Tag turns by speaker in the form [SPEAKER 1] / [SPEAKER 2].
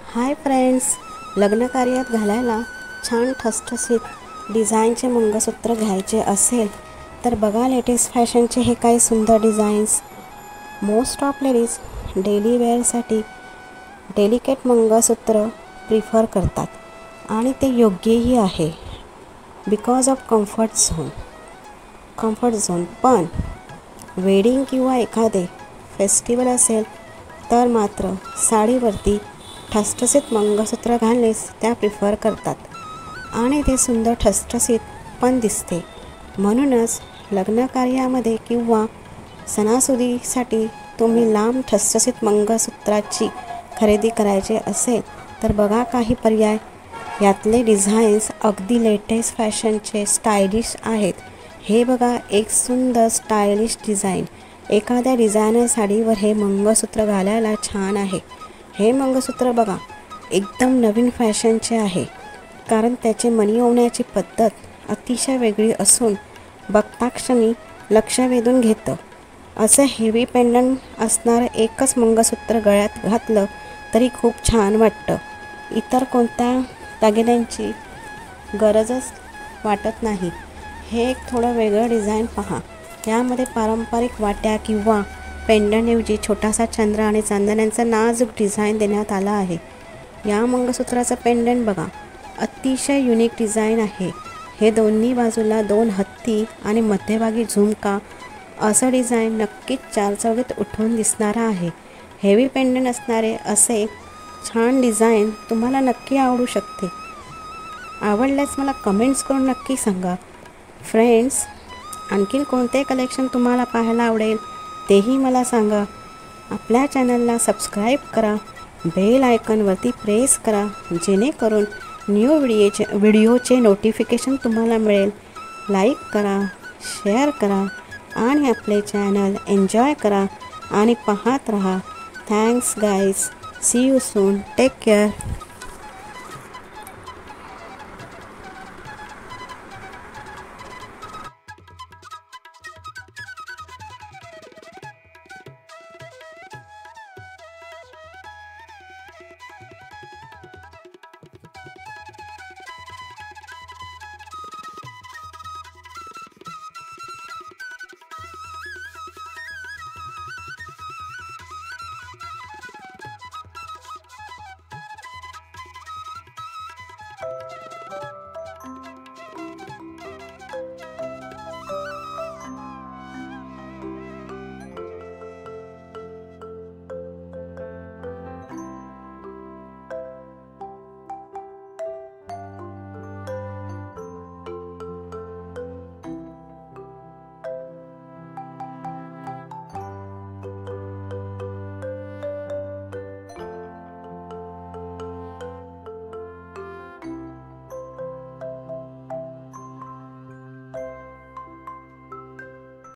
[SPEAKER 1] Hi friends, लग्न कार्यात घालायला छान ठसठसीत डिझाईनचे मंगळसूत्र घ्यायचे असेल तर बघा लेटेस्ट फॅशनचे हे काही सुंदर designs. Most of ladies daily वेअरसाठी डेलिकेट मंगळसूत्र प्रिफर करतात आणि ते योग्यही आहे बिकॉज ऑफ कम्फर्ट झोन. पण वेडिंग किंवा एखादे फेस्टिवल असेल तर मात्र साडीवरती ठसठसीत मंगळसूत्र घालणेच त्या प्रिफर करतात आणि ते सुंदर ठसठसीत पण दिसते. म्हणूनच लग्न कार्यामध्ये किंवा सणासुदीसाठी तुम्ही लांब ठसठसीत मंगळसूत्राची खरेदी करायचे असेल तर बघा काही पर्याय. यातले डिझाईन्स अगदी लेटेस्ट फॅशनचे स्टायलिश आहेत. हे बघा एक सुंदर स्टायलिश डिझाईन. एखाद्या डिझायनर साडीवर हे मंगळसूत्र घालायला छान आहे. हे मंगळसूत्र बघा एकदम नवीन फॅशनचे आहे कारण त्याचे मणी ओवण्याची पद्धत अतिशय वेगळी असून बघताक्षणी लक्ष वेधून घेतं. असं हेवी पेंडंट असणारं एकच मंगळसूत्र गळ्यात घातलं तरी खूप छान वाटतं. इतर कोणत्या दागिन्यांची गरजच वाटत नाही. हे एक थोडं वेगळं डिझाईन पहा. यामध्ये पारंपरिक वाट्या किंवा पेंडंटऐवजी छोटासा चंद्र आणि चांदण्यांचा नाजूक डिझाईन देण्यात आला आहे. या मंगळसूत्राचं पेंडंट बघा अतिशय युनिक डिझाईन आहे. हे दोन्ही बाजूला 2 हत्ती आणि मध्यभागी झुमका असं डिझाईन नक्कीच चारचौघीत उठून दिसणारं आहे. हेवी पेंडंट असणारे असे छान डिझाईन तुम्हाला नक्की आवडू शकते. आवडल्यास मला कमेंट्स करून नक्की सांगा. फ्रेंड्स, आणखीन कोणते कलेक्शन तुम्हाला पाहायला आवडेल तेही मला सांगा. आपल्या चॅनलला सबस्क्राईब करा, बेल आयकॉनवरती प्रेस करा जेणेकरून न्यू व्हिडिओचे नोटिफिकेशन तुम्हाला मिळेल. लाईक करा, शेअर करा आणि आपले चॅनल एन्जॉय करा आणि पाहत राहा. Thanks guys. See you soon. Take care.